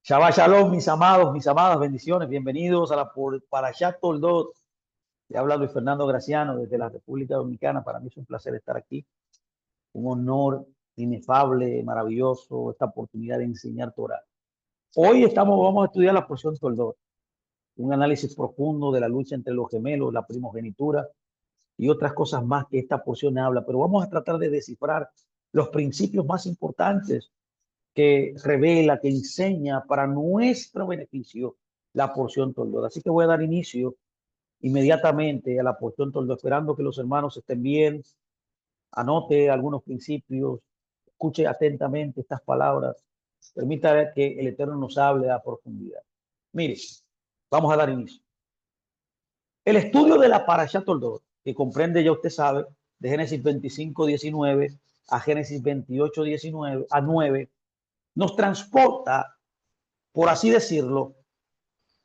Shabbat Shalom, mis amados, mis amadas, bendiciones. Bienvenidos a la Parashat Toldot. Le habla Luis Fernando Graciano desde la República Dominicana. Para mí es un placer estar aquí. Un honor inefable, maravilloso, esta oportunidad de enseñar Torah. Hoy vamos a estudiar la porción Toldot, un análisis profundo de la lucha entre los gemelos, la primogenitura y otras cosas más que esta porción habla. Pero vamos a tratar de descifrar los principios más importantes que revela, que enseña para nuestro beneficio la porción Toldot. Así que voy a dar inicio inmediatamente a la porción Toldot, esperando que los hermanos estén bien, anote algunos principios, escuche atentamente estas palabras, permita que el Eterno nos hable a profundidad. Mire, vamos a dar inicio. El estudio de la Parashat Toldot, que comprende, ya usted sabe, de Génesis 25:19 a Génesis 28:19 a 9, nos transporta, por así decirlo,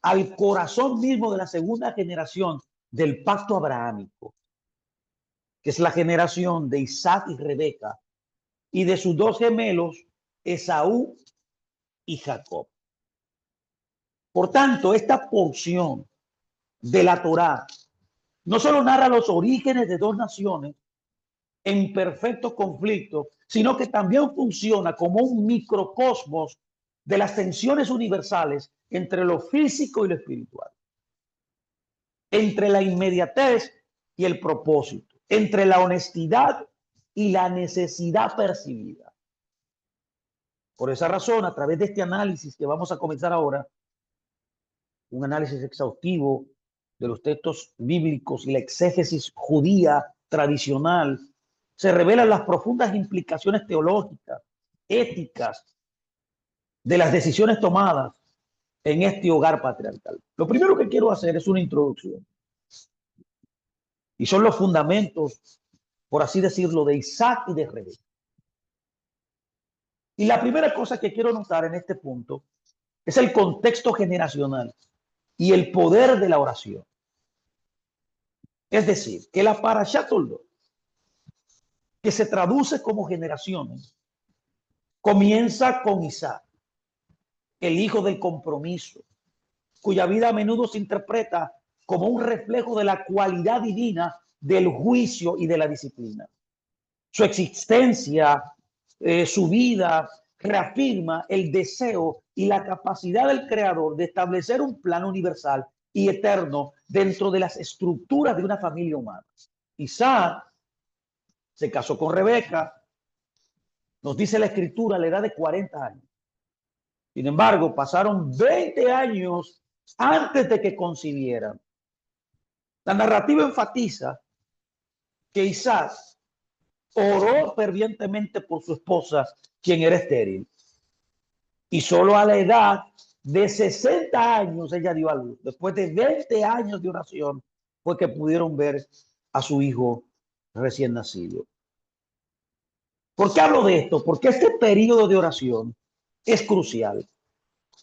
al corazón mismo de la segunda generación del pacto abrahámico, que es la generación de Isaac y Rebeca, y de sus dos gemelos, Esaú y Jacob. Por tanto, esta porción de la Torá no solo narra los orígenes de dos naciones en perfecto conflicto, sino que también funciona como un microcosmos de las tensiones universales entre lo físico y lo espiritual, entre la inmediatez y el propósito, entre la honestidad y la necesidad percibida. Por esa razón, a través de este análisis que vamos a comenzar ahora, un análisis exhaustivo de los textos bíblicos y la exégesis judía tradicional, se revelan las profundas implicaciones teológicas, éticas, de las decisiones tomadas en este hogar patriarcal. Lo primero que quiero hacer es una introducción. Y son los fundamentos, por así decirlo, de Isaac y de Rebeca. Y la primera cosa que quiero notar en este punto es el contexto generacional y el poder de la oración. Es decir, que la Parashat Toldot, que se traduce como generaciones, comienza con Isaac, el hijo del compromiso, cuya vida a menudo se interpreta como un reflejo de la cualidad divina del juicio y de la disciplina. Su existencia, su vida, reafirma el deseo y la capacidad del creador de establecer un plan universal y eterno dentro de las estructuras de una familia humana. Isaac se casó con Rebeca, nos dice la escritura, a la edad de 40 años. Sin embargo, pasaron 20 años antes de que concibieran. La narrativa enfatiza que Isaac oró fervientemente por su esposa, quien era estéril. Y solo a la edad de 60 años ella dio a luz. Después de 20 años de oración fue que pudieron ver a su hijo recién nacido. ¿Por qué hablo de esto? Porque este periodo de oración es crucial,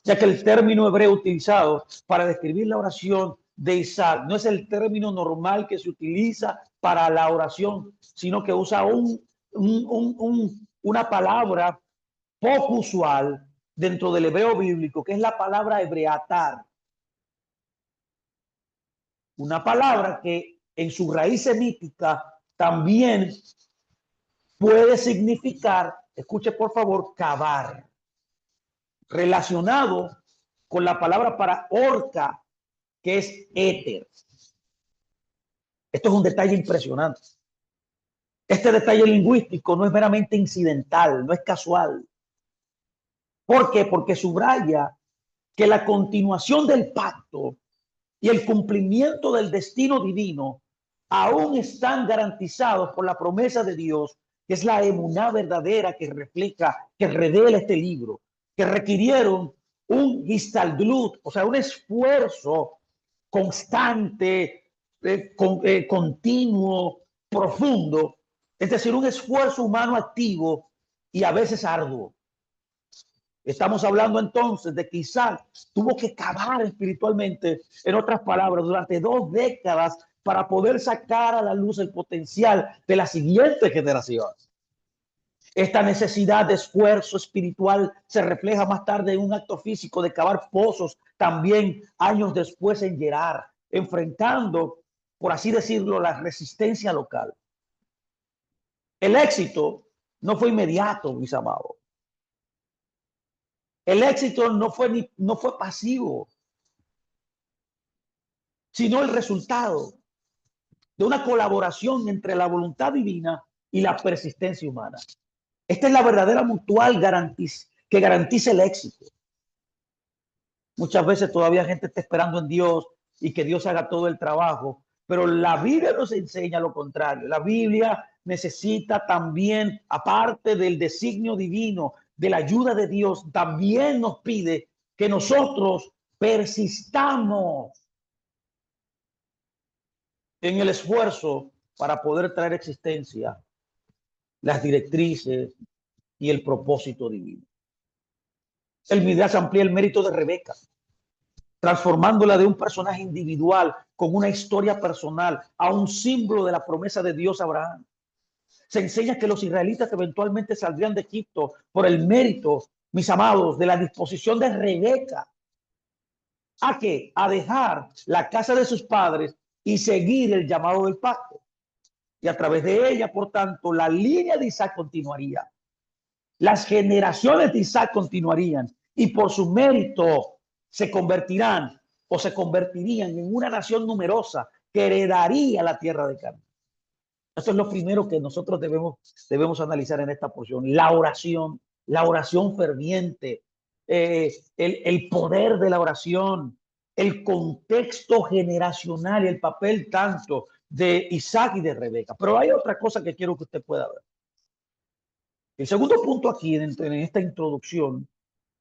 ya que el término hebreo utilizado para describir la oración de Isaac no es el término normal que se utiliza para la oración, sino que usa una palabra poco usual dentro del hebreo bíblico, que es la palabra hebreatar. Una palabra que en su raíz semítica también puede significar, escuche por favor, cavar, relacionado con la palabra para horca, que es éter. Esto es un detalle impresionante. Este detalle lingüístico no es meramente incidental, no es casual. ¿Por qué? Porque subraya que la continuación del pacto y el cumplimiento del destino divino aún están garantizados por la promesa de Dios, que es la emuná verdadera que refleja, que revela este libro, que requirieron un histaldlut, o sea, un esfuerzo constante, continuo, profundo, es decir, un esfuerzo humano activo y a veces arduo. Estamos hablando entonces de que Isaac tuvo que cavar espiritualmente, en otras palabras, durante 2 décadas para poder sacar a la luz el potencial de la siguiente generación. Esta necesidad de esfuerzo espiritual se refleja más tarde en un acto físico de cavar pozos, también años después en Gerar, enfrentando, por así decirlo, la resistencia local. El éxito no fue inmediato, mis amados. El éxito no fue pasivo, sino el resultado de una colaboración entre la voluntad divina y la persistencia humana. Esta es la verdadera mutual que garantiza el éxito. Muchas veces todavía gente está esperando en Dios y que Dios haga todo el trabajo, pero la Biblia nos enseña lo contrario. La Biblia necesita también, aparte del designio divino, de la ayuda de Dios, también nos pide que nosotros persistamos en el esfuerzo para poder traer existencia las directrices y el propósito divino. El Midrash amplía el mérito de Rebeca, transformándola de un personaje individual con una historia personal a un símbolo de la promesa de Dios a Abraham. Se enseña que los israelitas eventualmente saldrían de Egipto por el mérito, mis amados, de la disposición de Rebeca a dejar la casa de sus padres y seguir el llamado del pacto. Y a través de ella, por tanto, la línea de Isaac continuaría. Las generaciones de Isaac continuarían y por su mérito se convertirían en una nación numerosa que heredaría la tierra de Canaán. Eso es lo primero que nosotros debemos analizar en esta porción. La oración ferviente, el poder de la oración, el contexto generacional y el papel tanto de Isaac y de Rebeca. Pero hay otra cosa que quiero que usted pueda ver. El segundo punto aquí en esta introducción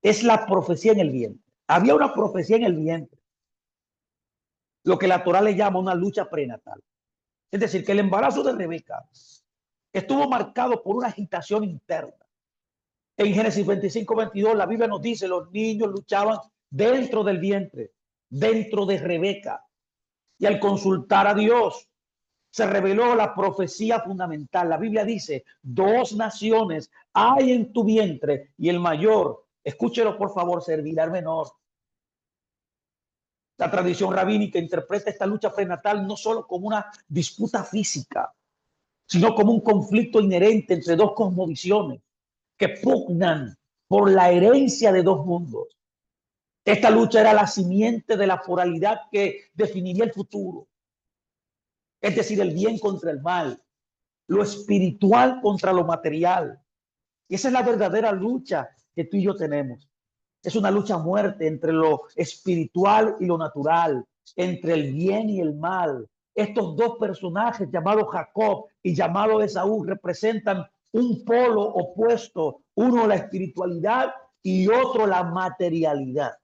es la profecía en el vientre. Había una profecía en el vientre, lo que la Torá le llama una lucha prenatal. Es decir, que el embarazo de Rebeca estuvo marcado por una agitación interna. En Génesis 25:22 la Biblia nos dice, los niños luchaban dentro del vientre, dentro de Rebeca. Y al consultar a Dios, se reveló la profecía fundamental. La Biblia dice, 2 naciones hay en tu vientre y el mayor, escúchelo por favor, servirá al menor. La tradición rabínica interpreta esta lucha prenatal no solo como una disputa física, sino como un conflicto inherente entre 2 cosmovisiones que pugnan por la herencia de 2 mundos. Esta lucha era la simiente de la pluralidad que definiría el futuro. Es decir, el bien contra el mal, lo espiritual contra lo material. Y esa es la verdadera lucha que tú y yo tenemos. Es una lucha a muerte entre lo espiritual y lo natural, entre el bien y el mal. Estos 2 personajes llamados Jacob y llamado Esaú representan un polo opuesto, uno la espiritualidad y otro la materialidad.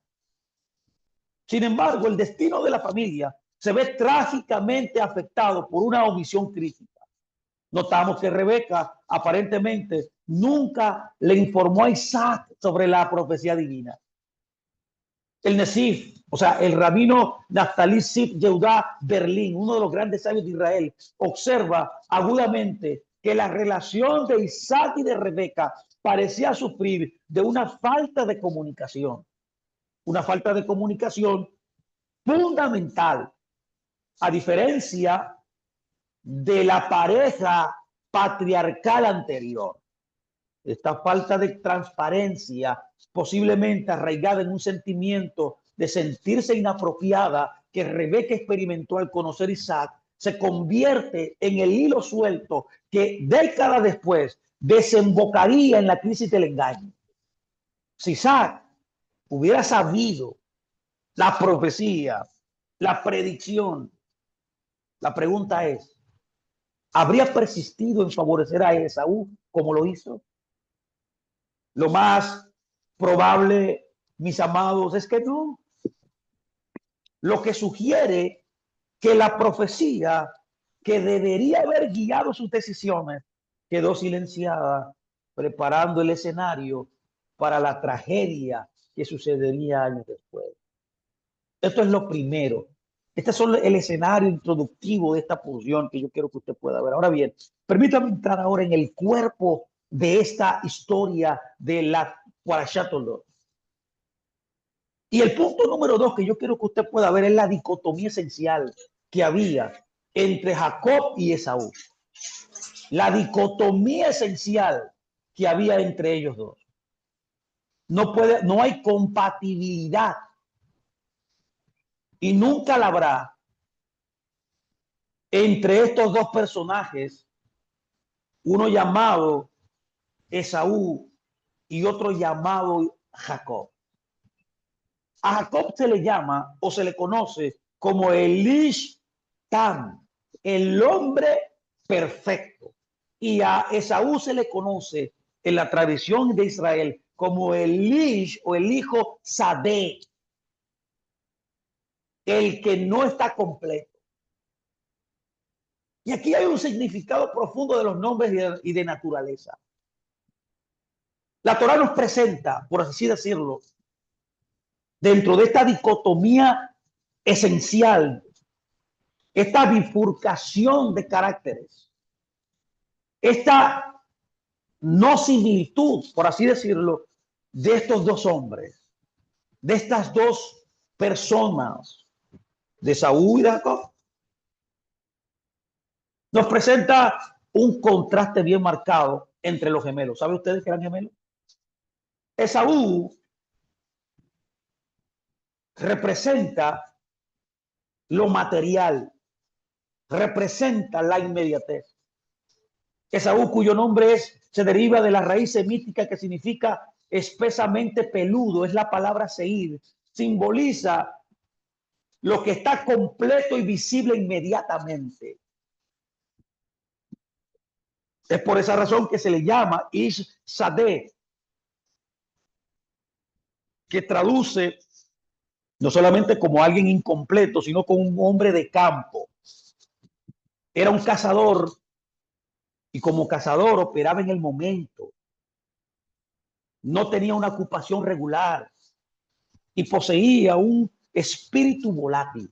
Sin embargo, el destino de la familia se ve trágicamente afectado por una omisión crítica. Notamos que Rebeca aparentemente nunca le informó a Isaac sobre la profecía divina. El Nesif, o sea, el rabino Naftali Sif Yehuda Berlín, uno de los grandes sabios de Israel, observa agudamente que la relación de Isaac y de Rebeca parecía sufrir de una falta de comunicación fundamental, a diferencia de la pareja patriarcal anterior. Esta falta de transparencia, posiblemente arraigada en un sentimiento de sentirse inapropiada que Rebeca experimentó al conocer a Isaac, se convierte en el hilo suelto que décadas después desembocaría en la crisis del engaño. Si Isaac hubiera sabido la profecía, la predicción, la pregunta es, ¿habría persistido en favorecer a Esaú como lo hizo? Lo más probable, mis amados, es que no. Lo que sugiere que la profecía que debería haber guiado sus decisiones quedó silenciada, preparando el escenario para la tragedia que sucedería años después. Esto es lo primero. Este es el escenario introductivo de esta porción que yo quiero que usted pueda ver. Ahora bien, permítame entrar ahora en el cuerpo de esta historia de la Parashat Toldot. Y el punto número 2 que yo quiero que usted pueda ver es la dicotomía esencial que había entre Jacob y Esaú. La dicotomía esencial que había entre ellos dos. No hay compatibilidad y nunca la habrá entre estos dos personajes, uno llamado Esaú y otro llamado Jacob. A Jacob se le llama o se le conoce como el Ish Tam, el hombre perfecto. Y a Esaú se le conoce en la tradición de Israel como el Ish o el hijo Sadé, el que no está completo. Y aquí hay un significado profundo de los nombres y de naturaleza. La Torá nos presenta, por así decirlo, dentro de esta dicotomía esencial, esta bifurcación de caracteres, esta no similitud, por así decirlo, de estos dos hombres, de estas dos personas, de Saúl y de Jacob, nos presenta un contraste bien marcado entre los gemelos. ¿Saben ustedes que eran gemelos? Esaú representa lo material, representa la inmediatez. Esaú, cuyo nombre se deriva de la raíz semítica que significa espesamente peludo, es la palabra seir, simboliza lo que está completo y visible inmediatamente. Es por esa razón que se le llama Ish Sadeh, que traduce no solamente como alguien incompleto, sino como un hombre de campo. Era un cazador y como cazador operaba en el momento. No tenía una ocupación regular y poseía un espíritu volátil.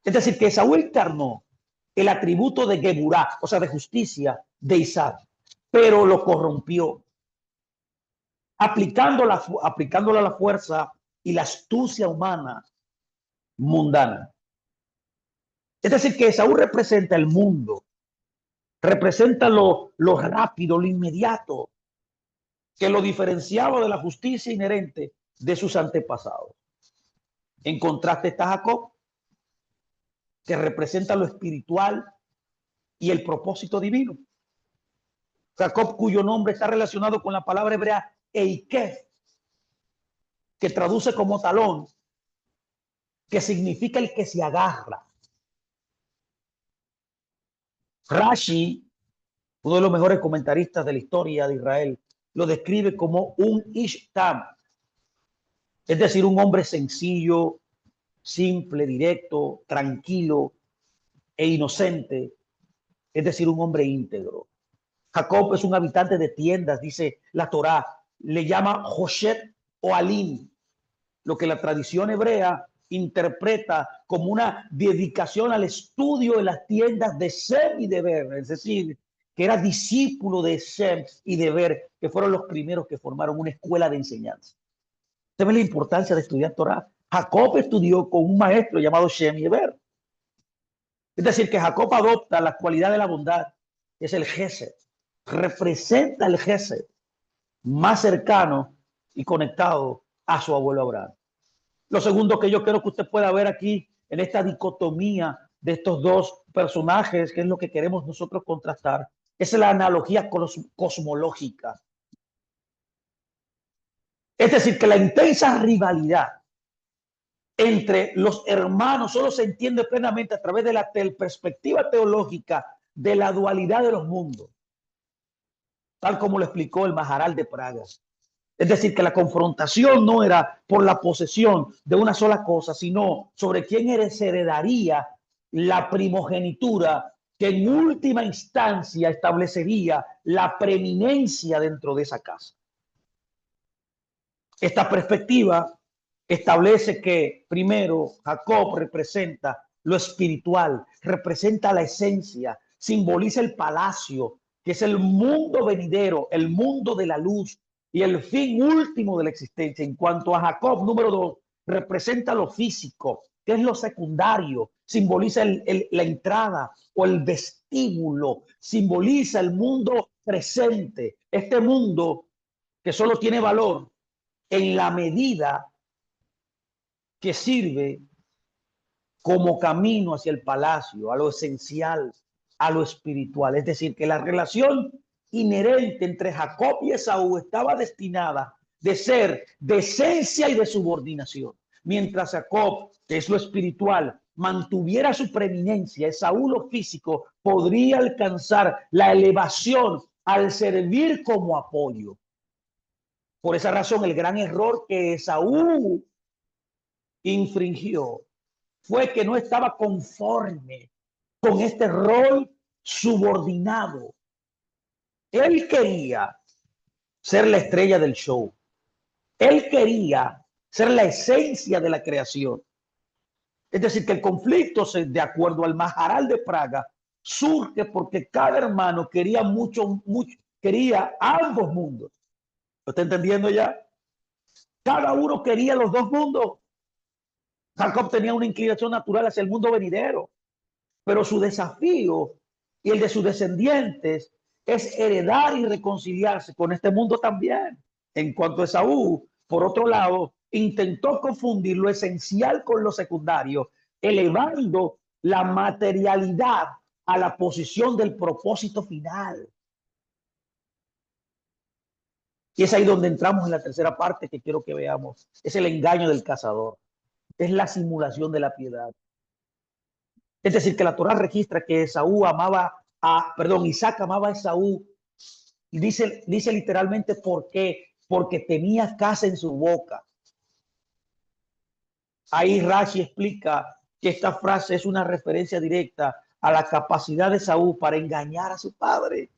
Es decir, que Saúl encarnó el atributo de Geburá, o sea, de justicia de Isaac, pero lo corrompió, aplicándola a la fuerza y la astucia humana mundana. Es decir, que Saúl representa el mundo, representa lo rápido, lo inmediato, que lo diferenciaba de la justicia inherente de sus antepasados. En contraste está Jacob, que representa lo espiritual y el propósito divino. Jacob, cuyo nombre está relacionado con la palabra hebrea Eikef, que traduce como talón, que significa el que se agarra. Rashi, uno de los mejores comentaristas de la historia de Israel, lo describe como un Ishtam, es decir, un hombre sencillo, simple, directo, tranquilo e inocente, es decir, un hombre íntegro. Jacob es un habitante de tiendas, dice la Torá, le llama Joshet o Alim, lo que la tradición hebrea interpreta como una dedicación al estudio de las tiendas de Sem y de Ber, es decir, que era discípulo de Sem y de Ber, que fueron los primeros que formaron una escuela de enseñanza. ¿Usted ve la importancia de estudiar Torá? Jacob estudió con un maestro llamado Shem y Eber. Es decir, que Jacob adopta la cualidad de la bondad, que es el Gesed. Representa el Gesed más cercano y conectado a su abuelo Abraham. Lo segundo que yo quiero que usted pueda ver aquí en esta dicotomía de estos dos personajes, que es lo que queremos nosotros contrastar, es la analogía cosmológica. Es decir, que la intensa rivalidad entre los hermanos solo se entiende plenamente a través de la perspectiva teológica de la dualidad de los mundos, tal como lo explicó el Maharal de Praga. Es decir, que la confrontación no era por la posesión de una sola cosa, sino sobre quién heredaría la primogenitura que en última instancia establecería la preeminencia dentro de esa casa. Esta perspectiva establece que primero Jacob representa lo espiritual, representa la esencia, simboliza el palacio, que es el mundo venidero, el mundo de la luz y el fin último de la existencia. En cuanto a Jacob, número 2, representa lo físico, que es lo secundario, simboliza la entrada o el vestíbulo, simboliza el mundo presente, este mundo que solo tiene valor en la medida que sirve como camino hacia el palacio, a lo esencial, a lo espiritual. Es decir, que la relación inherente entre Jacob y Esaú estaba destinada de ser de esencia y de subordinación. Mientras Jacob, que es lo espiritual, mantuviera su preeminencia, Esaú, lo físico, podría alcanzar la elevación al servir como apoyo. Por esa razón, el gran error que Esaú infringió fue que no estaba conforme con este rol subordinado. Él quería ser la estrella del show. Él quería ser la esencia de la creación. Es decir, que el conflicto, de acuerdo al Maharal de Praga, surge porque cada hermano quería quería ambos mundos. ¿Lo está entendiendo ya? Cada uno quería los dos mundos. Jacob tenía una inclinación natural hacia el mundo venidero, pero su desafío y el de sus descendientes es heredar y reconciliarse con este mundo también. En cuanto a Esaú, por otro lado, intentó confundir lo esencial con lo secundario, elevando la materialidad a la posición del propósito final. Y es ahí donde entramos en la tercera parte que quiero que veamos. Es el engaño del cazador. Es la simulación de la piedad. Es decir, que la Torá registra que Isaac amaba a Esaú. Y dice literalmente ¿por qué? Porque tenía caza en su boca. Ahí Rashi explica que esta frase es una referencia directa a la capacidad de Esaú para engañar a su padre.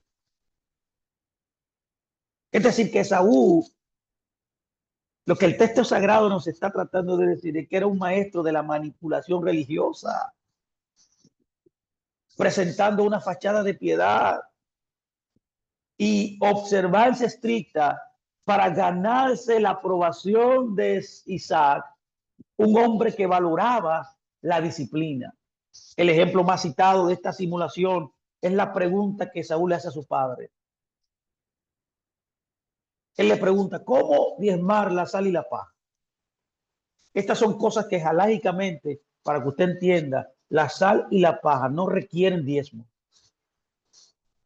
Es decir, que Esaú, lo que el texto sagrado nos está tratando de decir es que era un maestro de la manipulación religiosa, presentando una fachada de piedad y observancia estricta para ganarse la aprobación de Isaac, un hombre que valoraba la disciplina. El ejemplo más citado de esta simulación es la pregunta que Saúl le hace a su padre. Él le pregunta, ¿cómo diezmar la sal y la paja? Estas son cosas que halagicamente, para que usted entienda, la sal y la paja no requieren diezmo.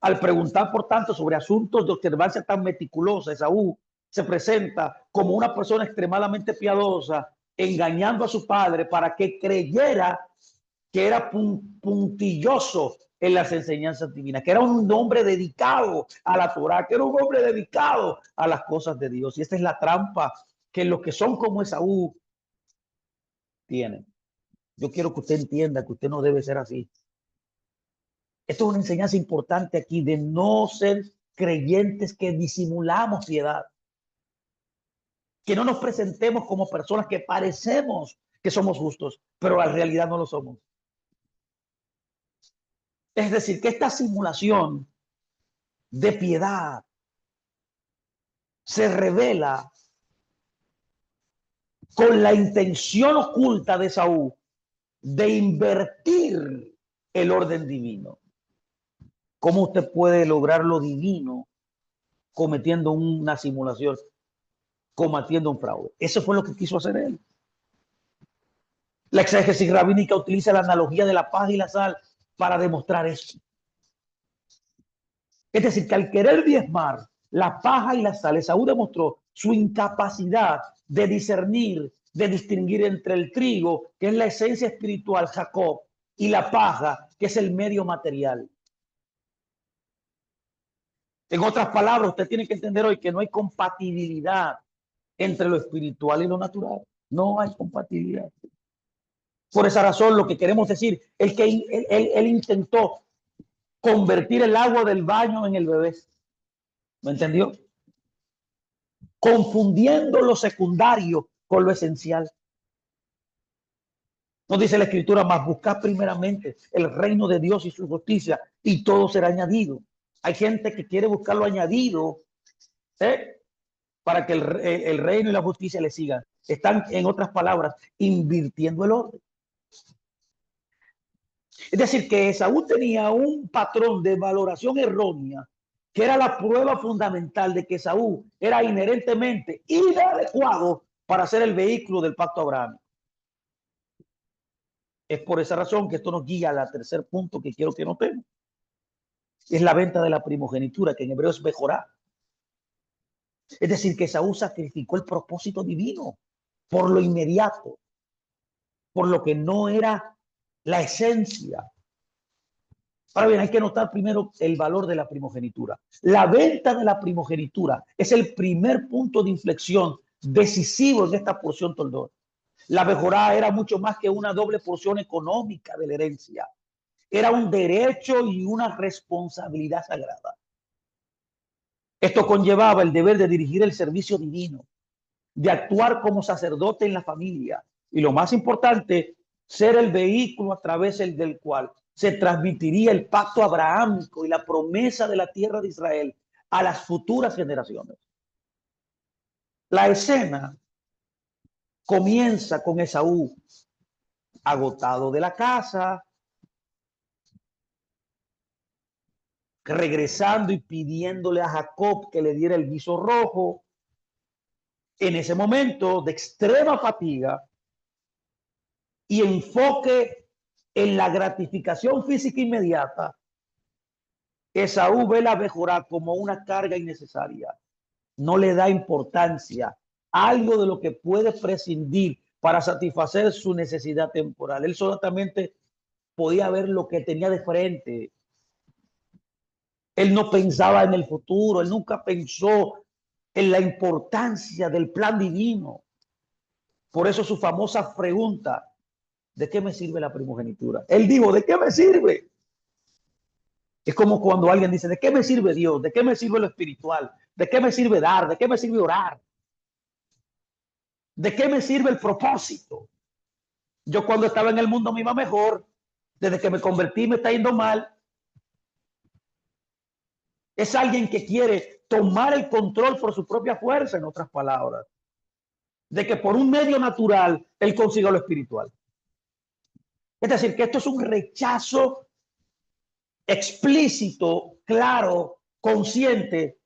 Al preguntar, por tanto, sobre asuntos de observancia tan meticulosa, Esaú se presenta como una persona extremadamente piadosa, engañando a su padre para que creyera que era puntilloso en las enseñanzas divinas, que era un hombre dedicado a la Torá, que era un hombre dedicado a las cosas de Dios. Y esta es la trampa que los que son como Esaú tienen. Yo quiero que usted entienda que usted no debe ser así. Esto es una enseñanza importante aquí de no ser creyentes que disimulamos piedad. Que no nos presentemos como personas que parecemos que somos justos, pero la realidad no lo somos. Es decir, que esta simulación de piedad se revela con la intención oculta de Saúl de invertir el orden divino. ¿Cómo usted puede lograr lo divino cometiendo una simulación, cometiendo un fraude? Eso fue lo que quiso hacer él. La exégesis rabínica utiliza la analogía de la paja y la sal para demostrar esto. Es decir, que al querer diezmar la paja y la sal, Esaú demostró su incapacidad de discernir, de distinguir entre el trigo, que es la esencia espiritual, Jacob, y la paja, que es el medio material. En otras palabras, usted tiene que entender hoy que no hay compatibilidad entre lo espiritual y lo natural. No hay compatibilidad. Por esa razón, lo que queremos decir es que él intentó convertir el agua del baño en el bebé. ¿Me entendió? Confundiendo lo secundario con lo esencial. Nos dice la Escritura, más buscad primeramente el reino de Dios y su justicia, y todo será añadido. Hay gente que quiere buscar lo añadido, ¿eh? Para que el reino y la justicia le sigan. Están, en otras palabras, invirtiendo el orden. Es decir, que Esaú tenía un patrón de valoración errónea, que era la prueba fundamental de que Esaú era inherentemente inadecuado para ser el vehículo del pacto abrahámico. Es por esa razón que esto nos guía al tercer punto que quiero que notemos. Es la venta de la primogenitura, que en hebreo es Bejorá. Es decir, que Esaú sacrificó el propósito divino por lo inmediato, por lo que no era la esencia. Ahora bien, hay que notar primero el valor de la primogenitura. La venta de la primogenitura es el primer punto de inflexión decisivo en esta porción toldor. La Bejorá era mucho más que una doble porción económica de la herencia. Era un derecho y una responsabilidad sagrada. Esto conllevaba el deber de dirigir el servicio divino, de actuar como sacerdote en la familia y, lo más importante, ser el vehículo a través del cual se transmitiría el pacto abrahámico y la promesa de la tierra de Israel a las futuras generaciones. La escena comienza con Esaú agotado de la casa, regresando y pidiéndole a Jacob que le diera el guiso rojo. En ese momento de extrema fatiga y enfoque en la gratificación física inmediata, Esaú ve la Bejorá como una carga innecesaria. No le da importancia a algo de lo que puede prescindir para satisfacer su necesidad temporal. Él solamente podía ver lo que tenía de frente. Él no pensaba en el futuro. Él nunca pensó en la importancia del plan divino. Por eso su famosa pregunta: ¿de qué me sirve la primogenitura? Él dijo: ¿de qué me sirve? Es como cuando alguien dice: ¿de qué me sirve Dios? ¿De qué me sirve lo espiritual? ¿De qué me sirve dar? ¿De qué me sirve orar? ¿De qué me sirve el propósito? Yo, cuando estaba en el mundo, me iba mejor. Desde que me convertí me está yendo mal. Es alguien que quiere tomar el control por su propia fuerza, en otras palabras, de que por un medio natural él consiga lo espiritual. Es decir, que esto es un rechazo explícito, claro, consciente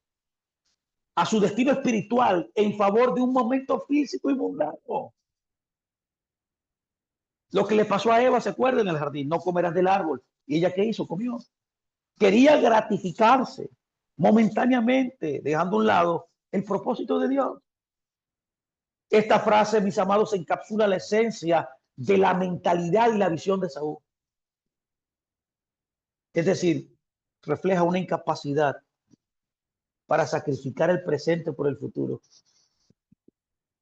a su destino espiritual en favor de un momento físico y mundano. Lo que le pasó a Eva, ¿se acuerda? En el jardín: no comerás del árbol. ¿Y ella qué hizo? Comió. Quería gratificarse momentáneamente, dejando a un lado el propósito de Dios. Esta frase, mis amados, encapsula la esencia de la mentalidad y la visión de Saúl. Es decir, refleja una incapacidad para sacrificar el presente por el futuro,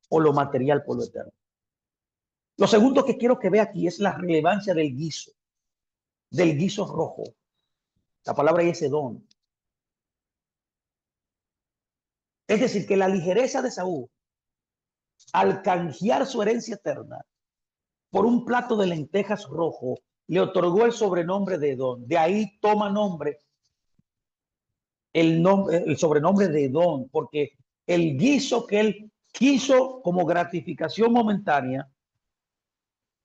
o lo material por lo eterno. Lo segundo que quiero que vea aquí es la relevancia del guiso rojo. La palabra es Edom. Es decir, que la ligereza de Saúl al canjear su herencia eterna por un plato de lentejas rojo le otorgó el sobrenombre de Edom. De ahí toma nombre el sobrenombre de Edom, porque el guiso que él quiso como gratificación momentánea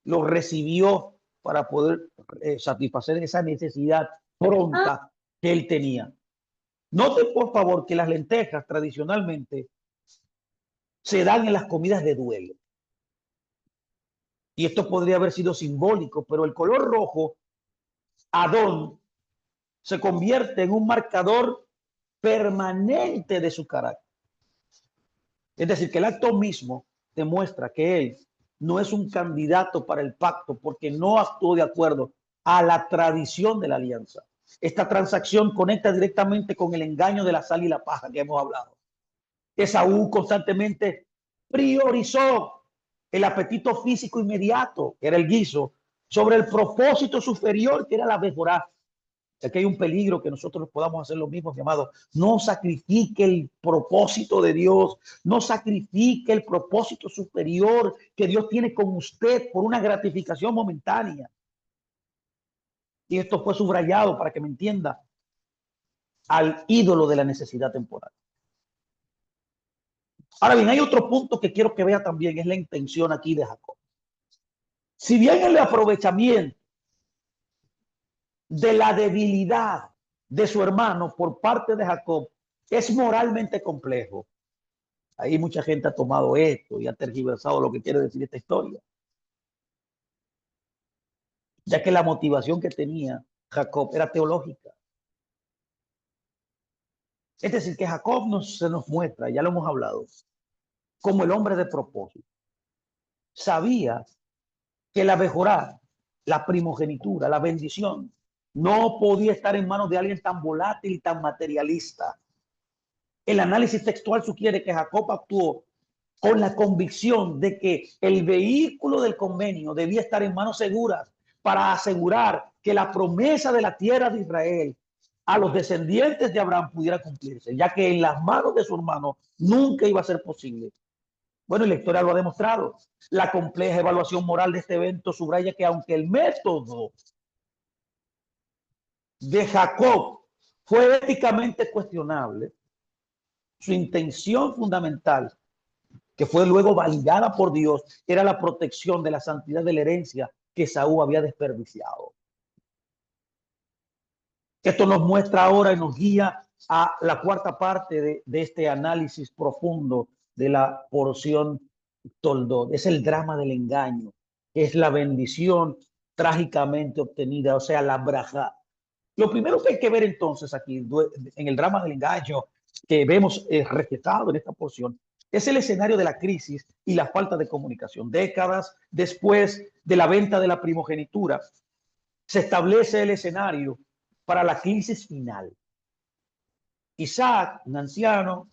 lo recibió para poder satisfacer esa necesidad pronta que él tenía. Note, por favor, que las lentejas tradicionalmente se dan en las comidas de duelo. Y esto podría haber sido simbólico, pero el color rojo, Adón, se convierte en un marcador permanente de su carácter. Es decir, que el acto mismo demuestra que él no es un candidato para el pacto porque no actuó de acuerdo a la tradición de la alianza. Esta transacción conecta directamente con el engaño de la sal y la paja que hemos hablado. Esaú constantemente priorizó el apetito físico inmediato, que era el guiso, sobre el propósito superior, que era la Bejorá. Aquí hay un peligro que nosotros podamos hacer lo mismo, mi amado. No sacrifique el propósito de Dios, no sacrifique el propósito superior que Dios tiene con usted por una gratificación momentánea. Y esto fue subrayado para que me entienda. al ídolo de la necesidad temporal. Ahora bien, hay otro punto que quiero que vea también, es la intención aquí de Jacob. Si bien el aprovechamiento de la debilidad de su hermano por parte de Jacob es moralmente complejo, ahí mucha gente ha tomado esto y ha tergiversado lo que quiere decir esta historia, ya que la motivación que tenía Jacob era teológica. Es decir, que Jacob se nos muestra, ya lo hemos hablado, como el hombre de propósito. Sabía que la mejora, la primogenitura, la bendición, no podía estar en manos de alguien tan volátil y tan materialista. El análisis textual sugiere que Jacob actuó con la convicción de que el vehículo del convenio debía estar en manos seguras para asegurar que la promesa de la tierra de Israel a los descendientes de Abraham pudiera cumplirse, ya que en las manos de su hermano nunca iba a ser posible. Bueno, y la historia lo ha demostrado. La compleja evaluación moral de este evento subraya que aunque el método de Jacob fue éticamente cuestionable, su intención fundamental, que fue luego validada por Dios, era la protección de la santidad de la herencia que Saúl había desperdiciado. Esto nos muestra ahora y nos guía a la cuarta parte de este análisis profundo de la porción Toldot. Es el drama del engaño, es la bendición trágicamente obtenida, o sea, la braja. Lo primero que hay que ver entonces aquí, en el drama del engaño que vemos reflejado en esta porción, es el escenario de la crisis y la falta de comunicación. Décadas después de la venta de la primogenitura, se establece el escenario para la crisis final. Isaac, un anciano,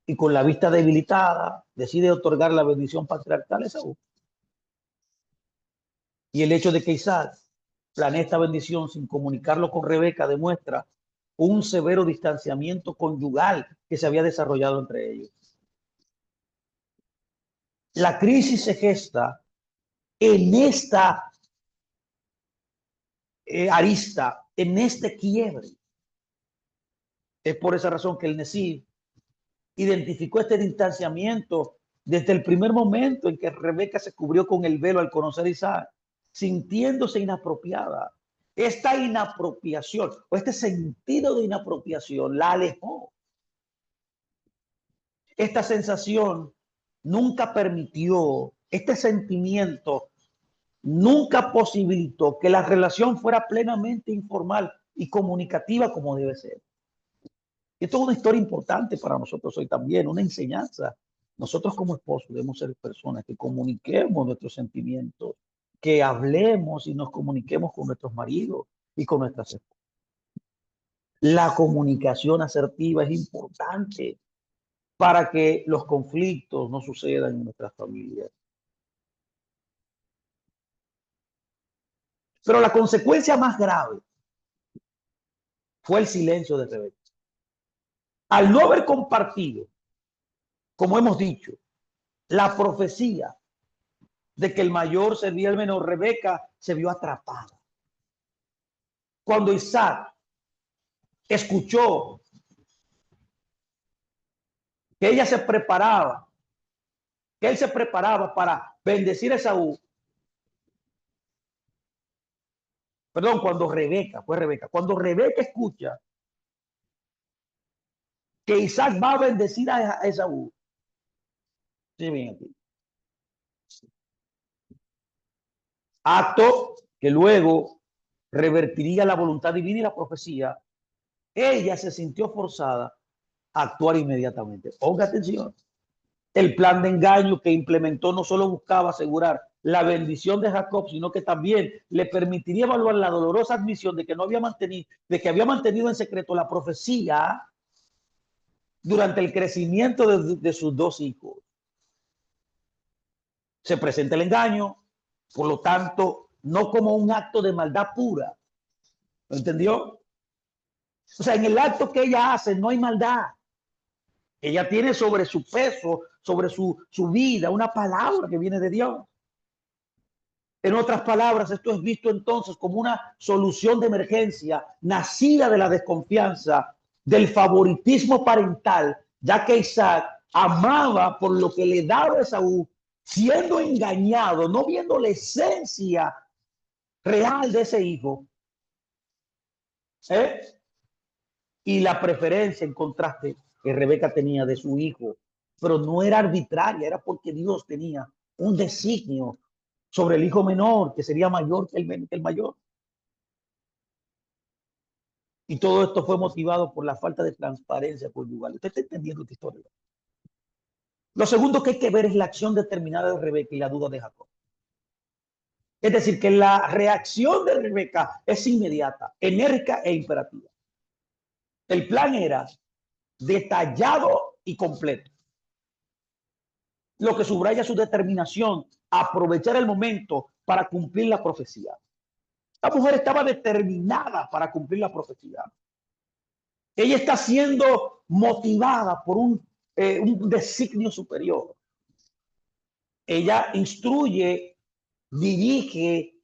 y con la vista debilitada, decide otorgar la bendición patriarcal a Esaú. Y el hecho de que Isaac planea esta bendición sin comunicarlo con Rebeca demuestra un severo distanciamiento conyugal que se había desarrollado entre ellos. La crisis se gesta en esta arista, en este quiebre. Es por esa razón que el Nesí identificó este distanciamiento desde el primer momento en que Rebeca se cubrió con el velo al conocer a Isaac, sintiéndose inapropiada. Esta inapropiación o este sentido de inapropiación la alejó. Esta sensación nunca permitió, este sentimiento nunca posibilitó que la relación fuera plenamente informal y comunicativa como debe ser. Esto es una historia importante para nosotros hoy también, una enseñanza. Nosotros como esposos debemos ser personas que comuniquemos nuestros sentimientos, que hablemos y nos comuniquemos con nuestros maridos y con nuestras esposas. La comunicación asertiva es importante para que los conflictos no sucedan en nuestras familias. Pero la consecuencia más grave fue el silencio de Rebeca. Al no haber compartido, como hemos dicho, la profecía de que el mayor sería el menor, Rebeca se vio atrapada. Cuando Isaac escuchó que ella se preparaba, que él se preparaba para bendecir a Esaú, perdón, cuando Rebeca escucha que Isaac va a bendecir a Esaú, sí, bien aquí, acto que luego revertiría la voluntad divina y la profecía, ella se sintió forzada a actuar inmediatamente. Ponga atención. El plan de engaño que implementó no solo buscaba asegurar la bendición de Jacob, sino que también le permitiría evaluar la dolorosa admisión de que no había mantenido, de que había mantenido en secreto la profecía durante el crecimiento de sus dos hijos. Se presenta el engaño, por lo tanto, no como un acto de maldad pura. ¿Lo entendió? O sea, en el acto que ella hace no hay maldad. Ella tiene sobre su peso, sobre su vida, una palabra que viene de Dios. En otras palabras, esto es visto entonces como una solución de emergencia nacida de la desconfianza del favoritismo parental, ya que Isaac amaba por lo que le daba a Esaú, siendo engañado, no viendo la esencia real de ese hijo, ¿eh? Y la preferencia en contraste que Rebeca tenía de su hijo, pero no era arbitraria, era porque Dios tenía un designio sobre el hijo menor, que sería mayor que el mayor. Y todo esto fue motivado por la falta de transparencia conyugal. ¿Usted está entendiendo esta historia? Lo segundo que hay que ver es la acción determinada de Rebeca y la duda de Jacob. Es decir, que la reacción de Rebeca es inmediata, enérgica e imperativa. El plan era detallado y completo, lo que subraya su determinación a aprovechar el momento para cumplir la profecía. La mujer estaba determinada para cumplir la profecía. Ella está siendo motivada por un designio superior. Ella instruye, dirige,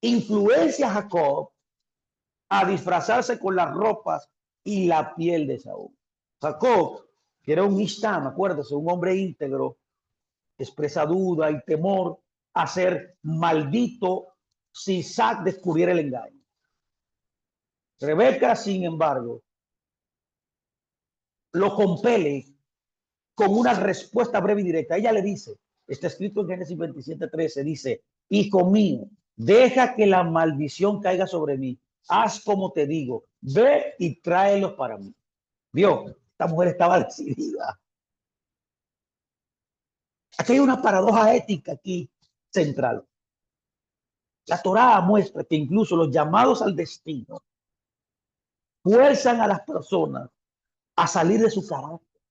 influencia a Jacob a disfrazarse con las ropas y la piel de Saúl. Jacob, que era un Ishtam, acuérdese, un hombre íntegro, expresa duda y temor a ser maldito si Isaac descubriera el engaño. Rebeca, sin embargo, lo compele con una respuesta breve y directa. Ella le dice, está escrito en Génesis 27:13, dice, hijo mío, deja que la maldición caiga sobre mí. Haz como te digo, ve y tráelos para mí. Vio, esta mujer estaba decidida. Aquí hay una paradoja ética aquí central. La Torá muestra que incluso los llamados al destino fuerzan a las personas a salir de su carácter.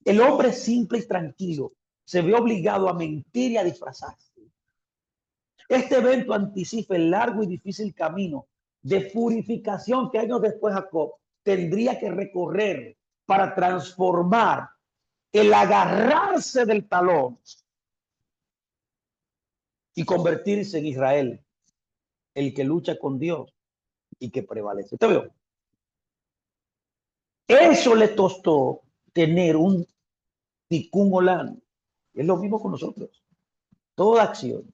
El hombre simple y tranquilo se ve obligado a mentir y a disfrazarse. Este evento anticipa el largo y difícil camino de purificación que años después Jacob tendría que recorrer para transformar el agarrarse del talón y convertirse en Israel, el que lucha con Dios y que prevalece. ¿Te veo? Eso le costó tener un tikkun olam. Es lo mismo con nosotros. Toda acción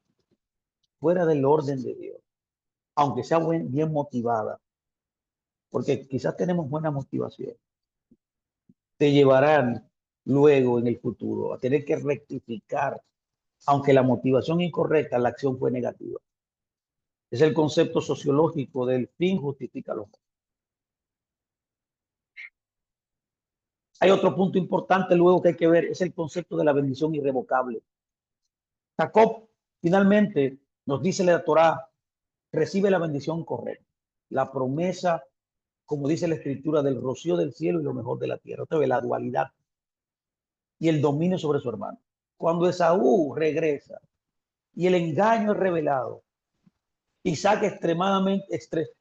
fuera del orden de Dios, aunque sea bien motivada, porque quizás tenemos buena motivación, te llevarán luego en el futuro a tener que rectificar, aunque la motivación incorrecta, la acción fue negativa. Es el concepto sociológico del fin justifica los medios. Hay otro punto importante luego que hay que ver, es el concepto de la bendición irrevocable. Jacob finalmente nos dice la Torá, recibe la bendición correcta, la promesa, como dice la escritura, del rocío del cielo y lo mejor de la tierra. Otra vez, la dualidad y el dominio sobre su hermano. Cuando Esaú regresa y el engaño es revelado, Isaac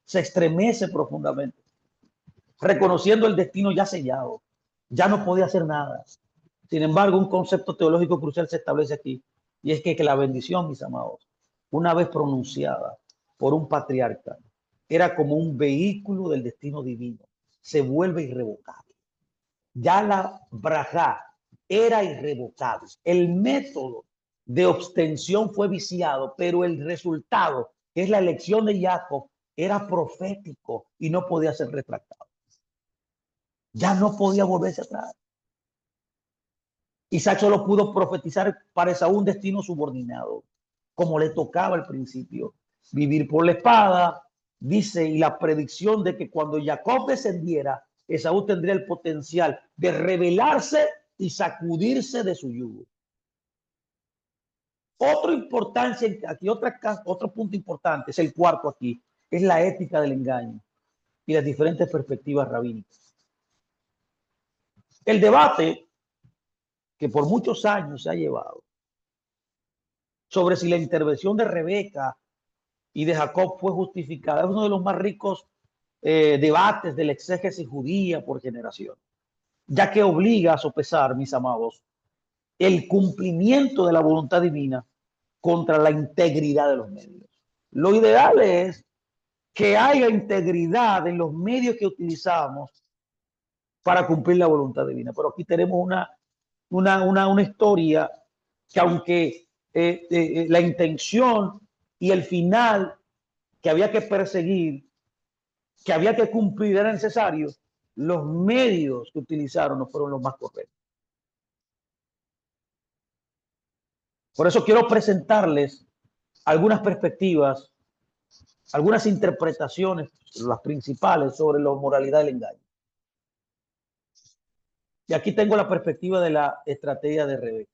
se estremece profundamente, reconociendo el destino ya sellado. Ya no podía hacer nada. Sin embargo, un concepto teológico crucial se establece aquí, y es que la bendición, mis amados, una vez pronunciada por un patriarca, era como un vehículo del destino divino. Se vuelve irrevocable. Ya la brajá era irrevocable. El método de obtención fue viciado, pero el resultado, que es la elección de Jacob, era profético y no podía ser retractado. Ya no podía volverse atrás. Isaac solo pudo profetizar para Esaú un destino subordinado, como le tocaba al principio, vivir por la espada, dice, y la predicción de que cuando Jacob descendiera, Esaú tendría el potencial de rebelarse y sacudirse de su yugo. Otro punto importante, es el cuarto aquí, es la ética del engaño y las diferentes perspectivas rabínicas. El debate que por muchos años se ha llevado sobre si la intervención de Rebeca y de Jacob fue justificada es uno de los más ricos debates de la exégesis judía por generación, ya que obliga a sopesar, mis amados, el cumplimiento de la voluntad divina contra la integridad de los medios. Lo ideal es que haya integridad en los medios que utilizamos para cumplir la voluntad divina. Pero aquí tenemos una historia que aunque la intención y el final que había que perseguir, que había que cumplir, era necesario, los medios que utilizaron no fueron los más correctos. Por eso quiero presentarles algunas perspectivas, algunas interpretaciones, las principales, sobre la moralidad del engaño. Y aquí tengo la perspectiva de la estrategia de Rebeca.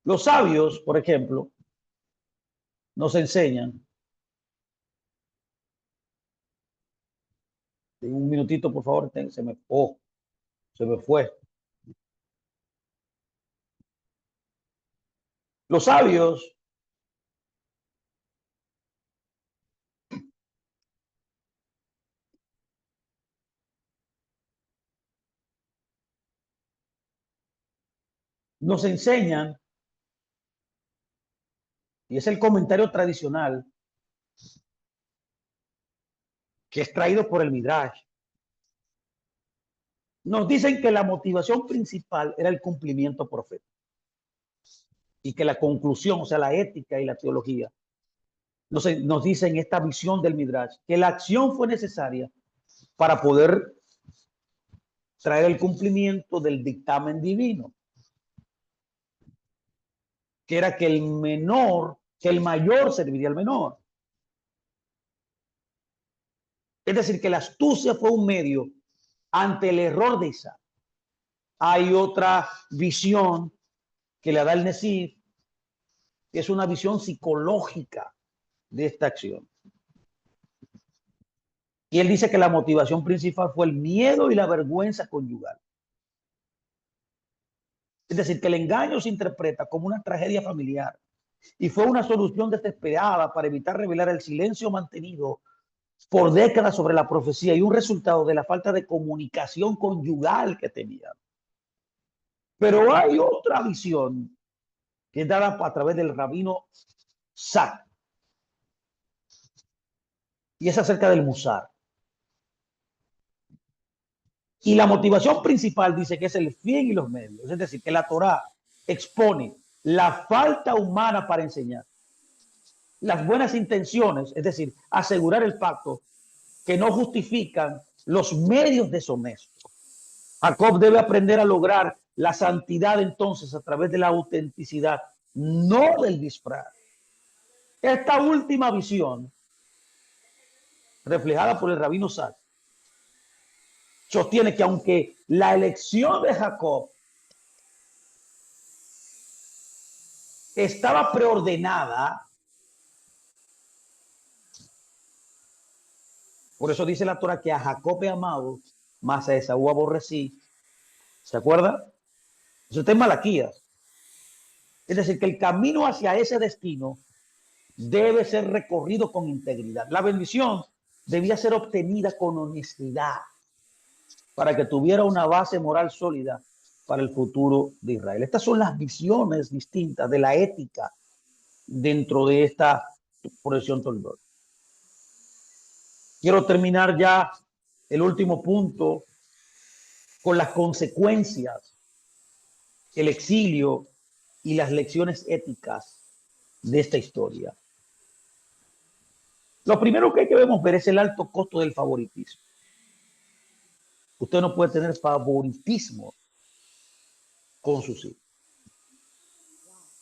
Los sabios, por ejemplo, nos enseñan, un minutito por favor, se me fue. Los sabios nos enseñan, y es el comentario tradicional que es traído por el Midrash, nos dicen que la motivación principal era el cumplimiento profético y que la conclusión, o sea, la ética y la teología, nos dicen esta visión del Midrash, que la acción fue necesaria para poder traer el cumplimiento del dictamen divino, que era que el mayor serviría al menor. Es decir, que la astucia fue un medio ante el error de Isaac. Hay otra visión que le da el Nesif, que es una visión psicológica de esta acción. Y él dice que la motivación principal fue el miedo y la vergüenza conyugal. Es decir, que el engaño se interpreta como una tragedia familiar y fue una solución desesperada para evitar revelar el silencio mantenido por décadas sobre la profecía y un resultado de la falta de comunicación conyugal que tenía. Pero hay otra visión que es dada a través del rabino Sack, y es acerca del Musar. Y la motivación principal dice que es el fin y los medios. Es decir, que la Torá expone la falta humana para enseñar, las buenas intenciones, es decir, asegurar el pacto, que no justifican los medios deshonestos. Jacob debe aprender a lograr la santidad entonces a través de la autenticidad, no del disfraz. Esta última visión, reflejada por el rabino Sack, sostiene que aunque la elección de Jacob estaba preordenada, por eso dice la Torah que a Jacob he amado, mas a Esaú aborrecí. ¿Se acuerda? Eso está en Malaquías. Es decir, que el camino hacia ese destino debe ser recorrido con integridad. La bendición debía ser obtenida con honestidad para que tuviera una base moral sólida para el futuro de Israel. Estas son las visiones distintas de la ética dentro de esta profesión Toldot. Quiero terminar ya el último punto con las consecuencias, el exilio y las lecciones éticas de esta historia. Lo primero que debemos ver es el alto costo del favoritismo. Usted no puede tener favoritismo con sus hijos.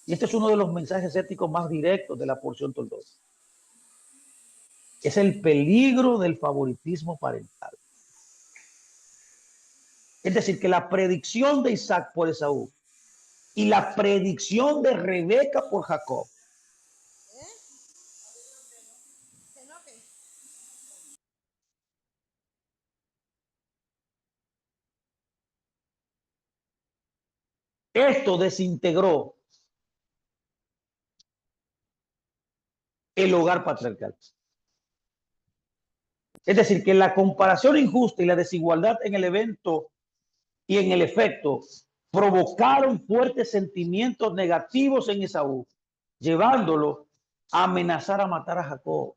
Y este es uno de los mensajes éticos más directos de la porción Toldot. Es el peligro del favoritismo parental. Es decir, que la predicción de Isaac por Esaú y la predicción de Rebeca por Jacob esto desintegró el hogar patriarcal. Es decir, que la comparación injusta y la desigualdad en el evento y en el efecto provocaron fuertes sentimientos negativos en Esaú, llevándolo amenazar a matar a Jacob.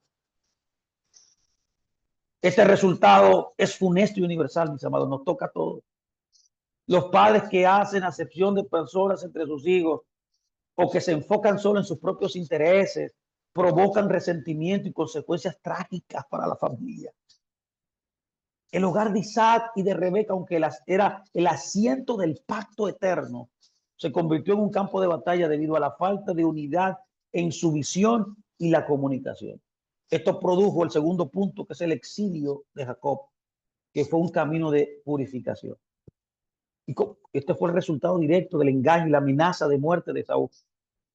Este resultado es funesto y universal, mis amados, nos toca a todos. Los padres que hacen acepción de personas entre sus hijos o que se enfocan solo en sus propios intereses provocan resentimiento y consecuencias trágicas para la familia. El hogar de Isaac y de Rebeca, aunque era el asiento del pacto eterno, se convirtió en un campo de batalla debido a la falta de unidad en su visión y la comunicación. Esto produjo el segundo punto, que es el exilio de Jacob, que fue un camino de purificación. Y este fue el resultado directo del engaño y la amenaza de muerte de Saúl.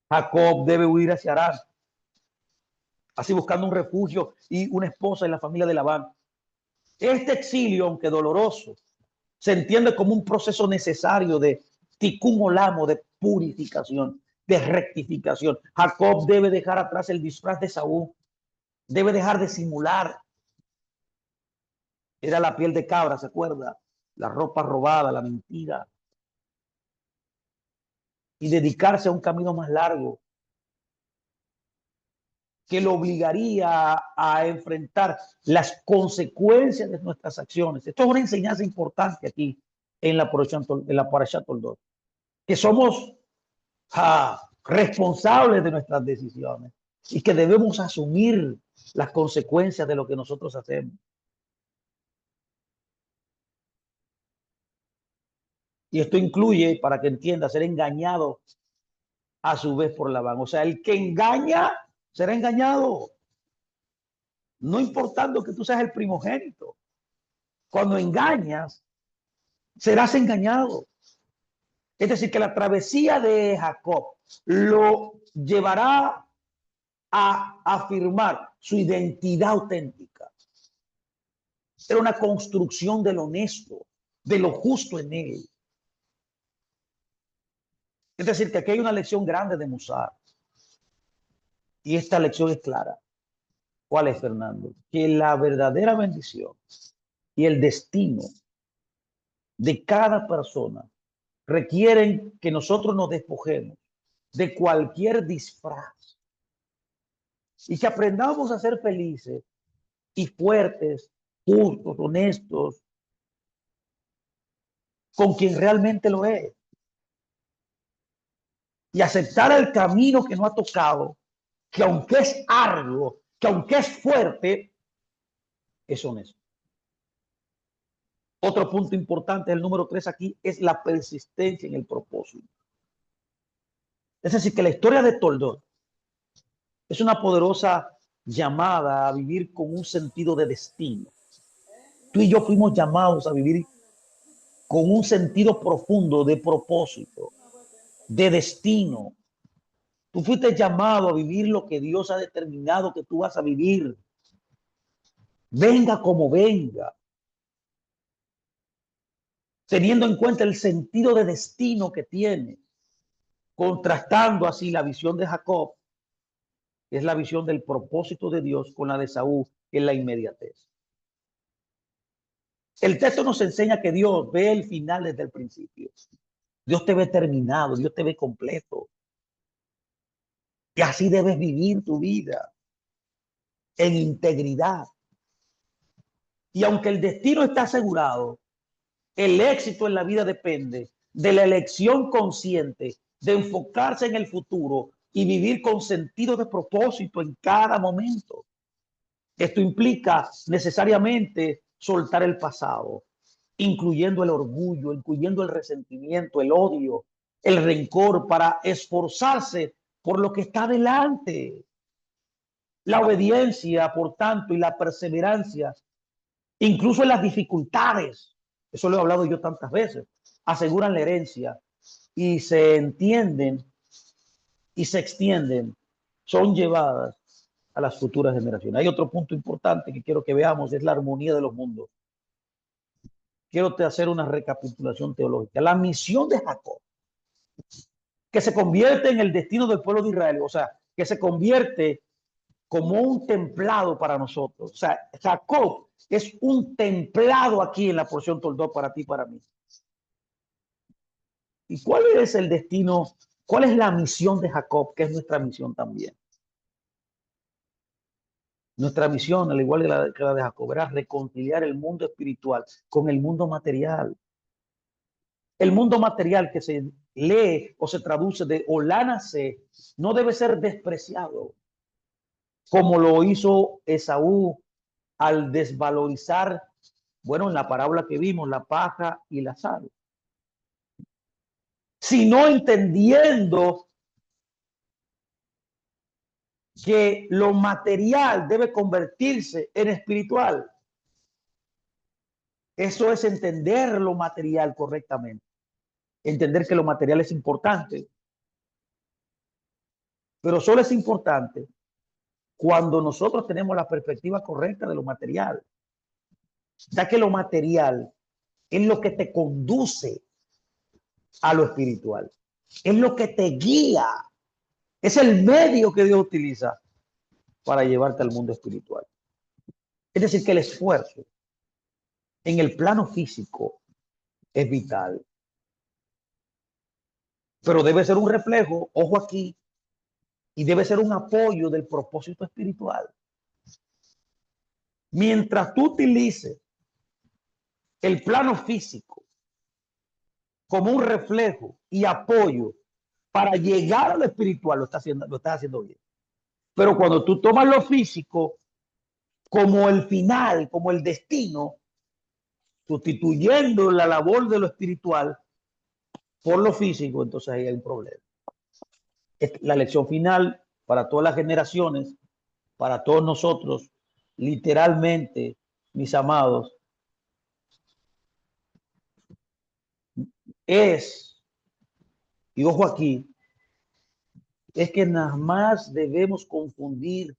Jacob debe huir hacia Harán, así buscando un refugio y una esposa en la familia de Labán. Este exilio, aunque doloroso, se entiende como un proceso necesario de tikkun olam, de purificación, de rectificación. Jacob debe dejar atrás el disfraz de Saúl, debe dejar de simular. Era la piel de cabra, ¿se acuerda? La ropa robada, la mentira. Y dedicarse a un camino más largo que lo obligaría a enfrentar las consecuencias de nuestras acciones. Esto es una enseñanza importante aquí en la Parashat Toldot, que somos responsables de nuestras decisiones y que debemos asumir las consecuencias de lo que nosotros hacemos. Y esto incluye, para que entienda, ser engañado a su vez por Labán. O sea, el que engaña será engañado, no importando que tú seas el primogénito. Cuando engañas, serás engañado. Es decir, que la travesía de Jacob lo llevará a afirmar su identidad auténtica. Era una construcción de lo honesto, de lo justo en él. Es decir, que aquí hay una lección grande de Musar. Y esta lección es clara. ¿Cuál es, Fernando? Que la verdadera bendición y el destino de cada persona requieren que nosotros nos despojemos de cualquier disfraz y que aprendamos a ser felices y fuertes, justos, honestos, con quien realmente lo es. Y aceptar el camino que nos ha tocado, que aunque es arduo, que aunque es fuerte, es honesto. Otro punto importante, el número 3 aquí, es la persistencia en el propósito. Es decir, que la historia de Toldot es una poderosa llamada a vivir con un sentido de destino. Tú y yo fuimos llamados a vivir con un sentido profundo de propósito, de destino. Tú fuiste llamado a vivir lo que Dios ha determinado que tú vas a vivir. Venga como venga. Teniendo en cuenta el sentido de destino que tiene. Contrastando así la visión de Jacob, que es la visión del propósito de Dios, con la de Saúl, que es la inmediatez. El texto nos enseña que Dios ve el final desde el principio. Dios te ve terminado, Dios te ve completo. Y así debes vivir tu vida, en integridad. Y aunque el destino está asegurado, el éxito en la vida depende de la elección consciente de enfocarse en el futuro y vivir con sentido de propósito en cada momento. Esto implica necesariamente soltar el pasado, incluyendo el orgullo, incluyendo el resentimiento, el odio, el rencor, para esforzarse por lo que está delante. La obediencia, por tanto, y la perseverancia, incluso en las dificultades, eso lo he hablado yo tantas veces, aseguran la herencia y se entienden y se extienden, son llevadas a las futuras generaciones. Hay otro punto importante que quiero que veamos, es la armonía de los mundos. Quiero hacer una recapitulación teológica. La misión de Jacob, que se convierte en el destino del pueblo de Israel, o sea, que se convierte como un templado para nosotros. O sea, Jacob es un templado aquí en la porción Toldot para ti y para mí. ¿Y cuál es el destino? ¿Cuál es la misión de Jacob, que es nuestra misión también? Nuestra misión, al igual que la de Jacob, era reconciliar el mundo espiritual con el mundo material. El mundo material que se lee o se traduce de Olánase no debe ser despreciado, como lo hizo Esaú al desvalorizar, bueno, en la parábola que vimos, la paja y la sal, sino entendiendo que lo material debe convertirse en espiritual. Eso es entender lo material correctamente, entender que lo material es importante, pero solo es importante cuando nosotros tenemos la perspectiva correcta de lo material, ya que lo material es lo que te conduce a lo espiritual, es lo que te guía, es el medio que Dios utiliza para llevarte al mundo espiritual. Es decir, que el esfuerzo en el plano físico es vital, pero debe ser un reflejo, ojo aquí, y debe ser un apoyo del propósito espiritual. Mientras tú utilices el plano físico como un reflejo y apoyo para llegar a lo espiritual, lo estás haciendo bien. Pero cuando tú tomas lo físico como el final, como el destino, sustituyendo la labor de lo espiritual por lo físico, entonces ahí hay un problema. La lección final para todas las generaciones, para todos nosotros, literalmente, mis amados, es, y ojo aquí, es que nada más debemos confundir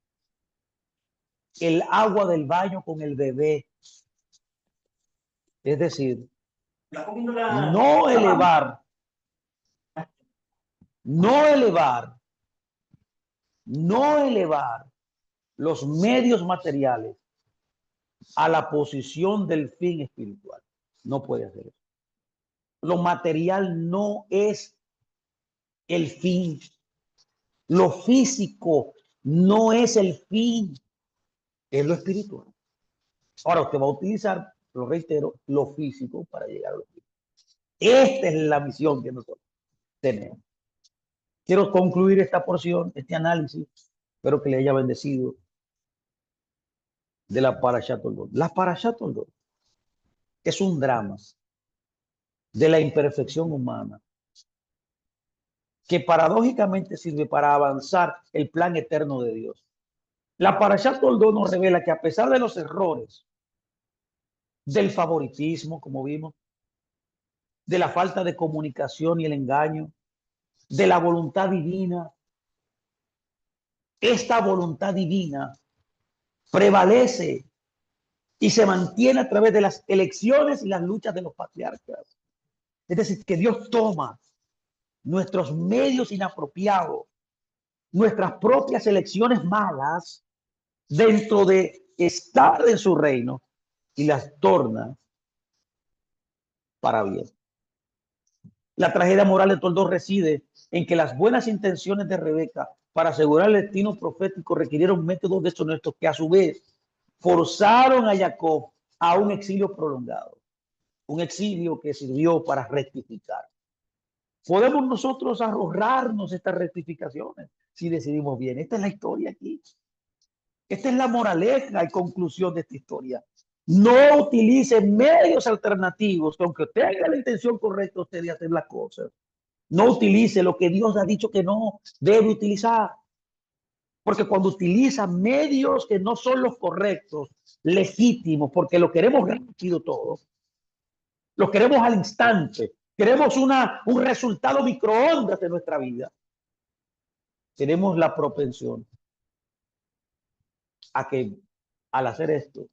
el agua del baño con el bebé. Es decir, no elevar, no elevar, no elevar los medios materiales a la posición del fin espiritual. No puede hacer eso. Lo material no es el fin. Lo físico no es el fin, es lo espiritual. Ahora usted va a utilizar, lo reitero, lo físico para llegar a lo espiritual. Esta es la misión que nosotros tenemos. Quiero concluir esta porción, este análisis. Espero que le haya bendecido de la Parashat Toldot. La Parashat Toldot es un drama de la imperfección humana que paradójicamente sirve para avanzar el plan eterno de Dios. La Parashat Toldot nos revela que a pesar de los errores, del favoritismo, como vimos, de la falta de comunicación y el engaño, de la voluntad divina, esta voluntad divina prevalece y se mantiene a través de las elecciones y las luchas de los patriarcas. Es decir, que Dios toma nuestros medios inapropiados, nuestras propias elecciones malas dentro de estar en su reino y las torna para bien. La tragedia moral de Toldot reside en que las buenas intenciones de Rebeca para asegurar el destino profético requirieron métodos deshonestos que a su vez forzaron a Jacob a un exilio prolongado, un exilio que sirvió para rectificar. Podemos nosotros ahorrarnos estas rectificaciones si decidimos bien. Esta es la historia aquí. Esta es la moraleja y conclusión de esta historia. No utilice medios alternativos que aunque tenga la intención correcta usted de hacer las cosas, no utilice lo que Dios ha dicho que no debe utilizar. Porque cuando utiliza medios que no son los correctos, legítimos, porque lo queremos rápido todo, lo queremos al instante, queremos un resultado microondas de nuestra vida, tenemos la propensión a que al hacer esto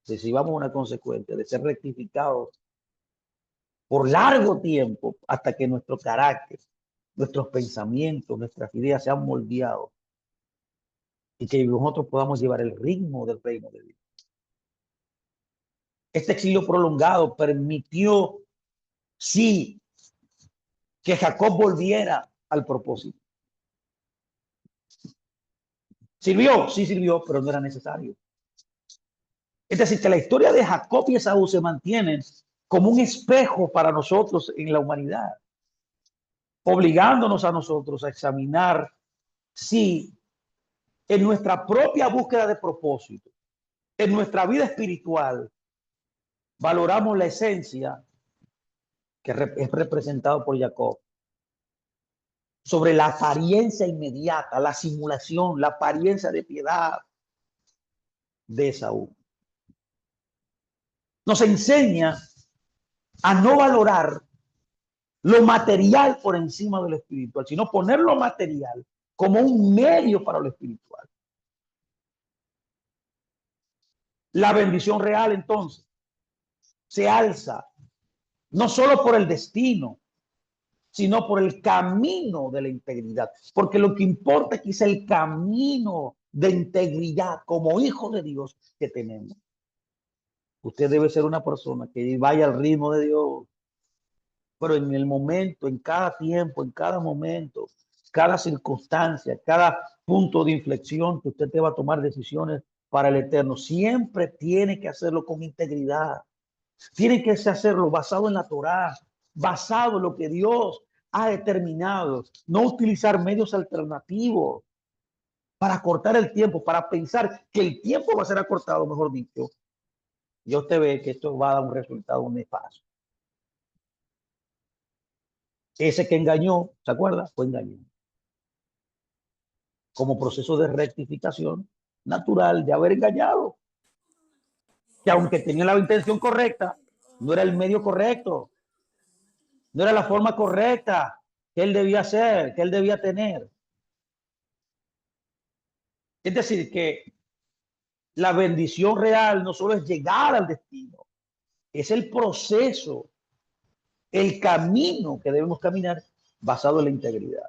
recibamos una consecuencia de ser rectificados por largo tiempo hasta que nuestro carácter, nuestros pensamientos, nuestras ideas sean moldeados y que nosotros podamos llevar el ritmo del reino de Dios. Este exilio prolongado permitió, sí, que Jacob volviera al propósito. Sirvió, sí sirvió, pero no era necesario. Es decir, que la historia de Jacob y Esaú se mantienen como un espejo para nosotros en la humanidad, obligándonos a nosotros a examinar si en nuestra propia búsqueda de propósito, en nuestra vida espiritual, valoramos la esencia que es representado por Jacob sobre la apariencia inmediata, la simulación, la apariencia de piedad de Esaú. Nos enseña a no valorar lo material por encima de lo espiritual, sino poner lo material como un medio para lo espiritual. La bendición real entonces se alza no solo por el destino, sino por el camino de la integridad. Porque lo que importa aquí es el camino de integridad como hijo de Dios que tenemos. Usted debe ser una persona que vaya al ritmo de Dios, pero en el momento, en cada tiempo, en cada momento, cada circunstancia, cada punto de inflexión que usted te va a tomar decisiones para el eterno, siempre tiene que hacerlo con integridad. Tiene que hacerlo basado en la Torá, basado en lo que Dios ha determinado. No utilizar medios alternativos para cortar el tiempo, para pensar que el tiempo va a ser acortado, mejor dicho. Y usted ve que esto va a dar un resultado nefasto. Ese que engañó, ¿se acuerda? Fue engañado. Como proceso de rectificación natural de haber engañado. Que aunque tenía la intención correcta, no era el medio correcto. No era la forma correcta que él debía hacer, que él debía tener. Es decir, que la bendición real no solo es llegar al destino, es el proceso, el camino que debemos caminar basado en la integridad.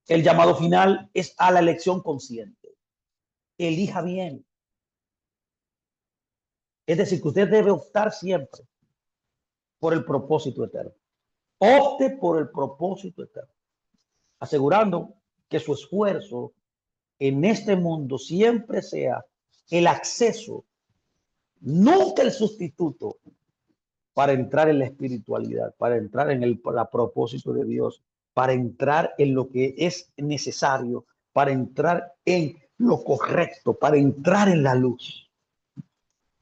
El llamado final es a la elección consciente. Elija bien. Es decir, que usted debe optar siempre por el propósito eterno. Opte por el propósito eterno, asegurando que su esfuerzo en este mundo siempre sea el acceso, nunca el sustituto, para entrar en la espiritualidad, para entrar en el propósito de Dios, para entrar en lo que es necesario, para entrar en lo correcto, para entrar en la luz.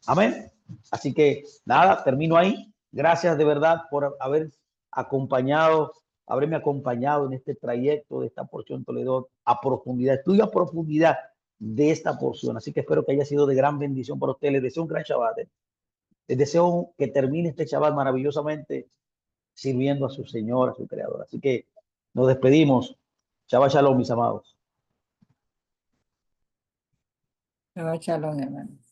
Amén. Así que nada, termino ahí. Gracias de verdad por haberme acompañado en este trayecto de esta porción Toledo a profundidad. Estudio a profundidad de esta porción. Así que espero que haya sido de gran bendición para ustedes. Les deseo un gran Shabbat. Les deseo que termine este Shabbat maravillosamente sirviendo a su Señor, a su Creador. Así que nos despedimos. Shabbat Shalom, mis amados. Shabbat Shalom, hermano.